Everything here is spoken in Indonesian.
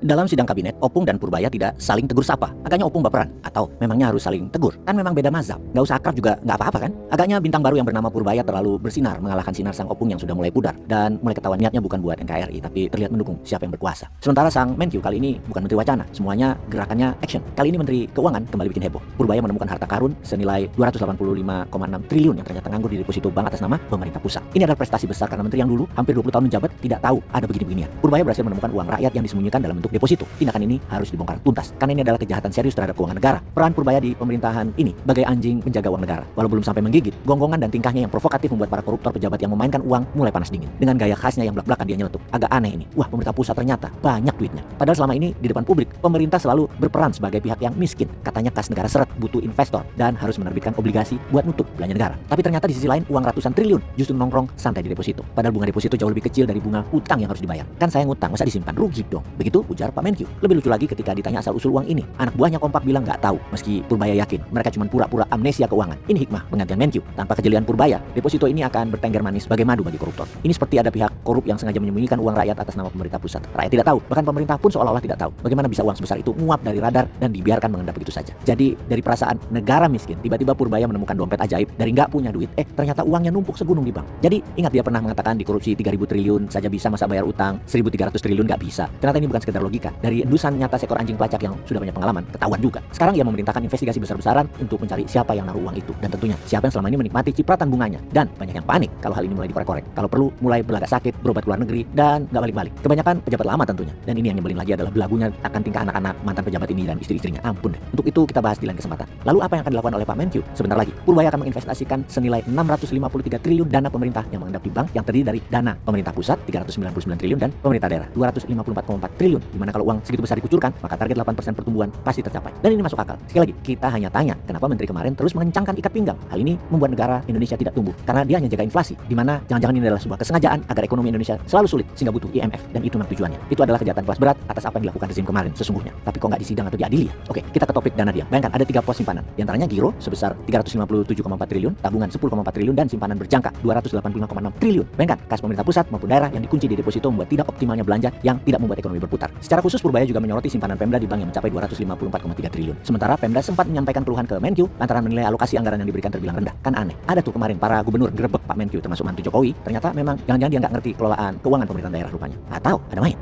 Dalam sidang kabinet, Opung dan Purbaya tidak saling tegur sapa. Agaknya Opung baperan, atau memangnya harus saling tegur? Kan memang beda mazhab, nggak usah akrab juga nggak apa-apa kan? Agaknya bintang baru yang bernama Purbaya terlalu bersinar mengalahkan sinar sang Opung yang sudah mulai pudar. Dan mulai ketahuan niatnya bukan buat NKRI, tapi terlihat mendukung siapa yang berkuasa. Sementara sang Menkyu kali ini bukan Menteri Wacana, semuanya gerakannya action. Kali ini Menteri Keuangan kembali bikin heboh. Purbaya menemukan harta karun senilai 285,6 triliun yang ternyata nganggur di deposito bank atas nama pemerintah pusat. Ini adalah prestasi besar karena menteri yang dulu hampir 20 tahun menjabat tidak tahu ada begini-beginian. Purbaya berhasil menemukan uang rakyat yang disembunyikan dalam bentuk deposito. Tindakan ini harus dibongkar tuntas karena ini adalah kejahatan serius terhadap keuangan negara. Peran Purbaya di pemerintahan ini bagai anjing penjaga uang negara. Walau belum sampai menggigit, gonggongan dan tingkahnya yang provokatif membuat para koruptor pejabat yang memainkan uang mulai panas dingin. Dengan gaya khasnya yang blak-blakan dia nyeletuk. Agak aneh ini. Wah, pemerintah pusat ternyata banyak duitnya. Padahal selama ini di depan publik, pemerintah selalu berperan sebagai pihak yang miskin. Katanya kas negara seret, butuh investor dan harus menerbitkan obligasi buat nutup belanja negara. Tapi ternyata di sisi lain uang ratusan triliun justru nongkrong santai di deposito. Padahal bunga deposito jauh lebih kecil dari bunga utang yang harus dibayar. Kan saya ngutang, masa disimpan, rugi dong. Begitu ujar Pak Menkyu. Lebih lucu lagi ketika ditanya asal-usul uang ini. Anak buahnya kompak bilang nggak tahu, meski Purbaya yakin mereka cuma pura-pura amnesia keuangan. Ini hikmah penggantian Menkyu. Tanpa kejelian Purbaya, deposito ini akan bertengger manis sebagai madu bagi koruptor. Ini seperti ada pihak korup yang sengaja menyembunyikan uang rakyat atas nama pemerintah pusat. Rakyat tidak tahu, bahkan pemerintah pun seolah-olah tidak tahu. Bagaimana bisa uang sebesar itu nguap dari radar dan dibiarkan mengendap begitu saja. Jadi dari perasaan negara miskin, tiba-tiba Purbaya menemukan dompet ajaib dari nggak punya duit. Ternyata uangnya numpuk segunung di bank. Jadi ingat dia pernah mengatakan di korupsi 3.000 triliun saja bisa, masa bayar utang 1.300 triliun nggak bisa. Ternyata ini bukan sekedar logika. Dari endusan nyata seekor anjing pelacak yang sudah banyak pengalaman, ketahuan juga. Sekarang ia memerintahkan investigasi besar-besaran untuk mencari siapa yang naruh uang itu. Dan tentunya siapa yang selama ini menikmati cipratan bunganya. Dan banyak yang panik kalau hal ini mulai dikorek-korek. Kalau perlu mulai belagak sakit, berobat ke luar negeri, dan nggak balik-balik. Kebanyakan pejabat lama tentunya. Dan ini yang nyebelin lagi adalah belagunya akan tingkah anak-anak mantan pejabat ini dan istri-istrinya. Ampun deh. Untuk itu kita bahas di lain kesempatan. Lalu apa yang akan dilakukan oleh Pak Menkyu? Sebentar lagi, Purbaya akan menginvestasikan senilai 653 triliun dana pemerintah yang mengendap di bank yang terdiri dari dana pemerintah pusat 399 triliun dan pemerintah daerah 254,4 triliun. Dimana kalau uang segitu besar dikucurkan, maka target 8% pertumbuhan pasti tercapai. Dan ini masuk akal. Sekali lagi, kita hanya tanya kenapa menteri kemarin terus mengencangkan ikat pinggang. Hal ini membuat negara Indonesia tidak tumbuh karena dia hanya jaga inflasi. Dimana jangan-jangan ini adalah sebuah kesengajaan agar ekonomi Indonesia selalu sulit sehingga butuh IMF, dan itu memang tujuannya. Itu adalah kejahatan kelas berat atas apa yang dilakukan rezim kemarin sesungguhnya. Tapi kok nggak disidang atau diadili ya? Oke, kita ke topik dana diam. Bayangkan ada 3 pos simpanan. Di antaranya giro sebesar 357,4 triliun, tabungan 10,4 triliun dan simpanan berjangka 285,6 triliun. Bayangkan kas pemerintah pusat maupun daerah yang dikunci di deposito membuat tidak optimalnya belanja yang tidak membuat ekonomi berputar. Secara khusus Purbaya juga menyoroti simpanan Pemda di bank yang mencapai 254,3 triliun. Sementara Pemda sempat menyampaikan keluhan ke Menkyu lantaran menilai alokasi anggaran yang diberikan terbilang rendah. Kan aneh. Ada tuh kemarin para gubernur grebek Pak Menkyu termasuk mantu Jokowi. Ternyata memang jangan-jangan dia nggak ngerti kelolaan keuangan pemerintahan daerah rupanya. Atau ada main.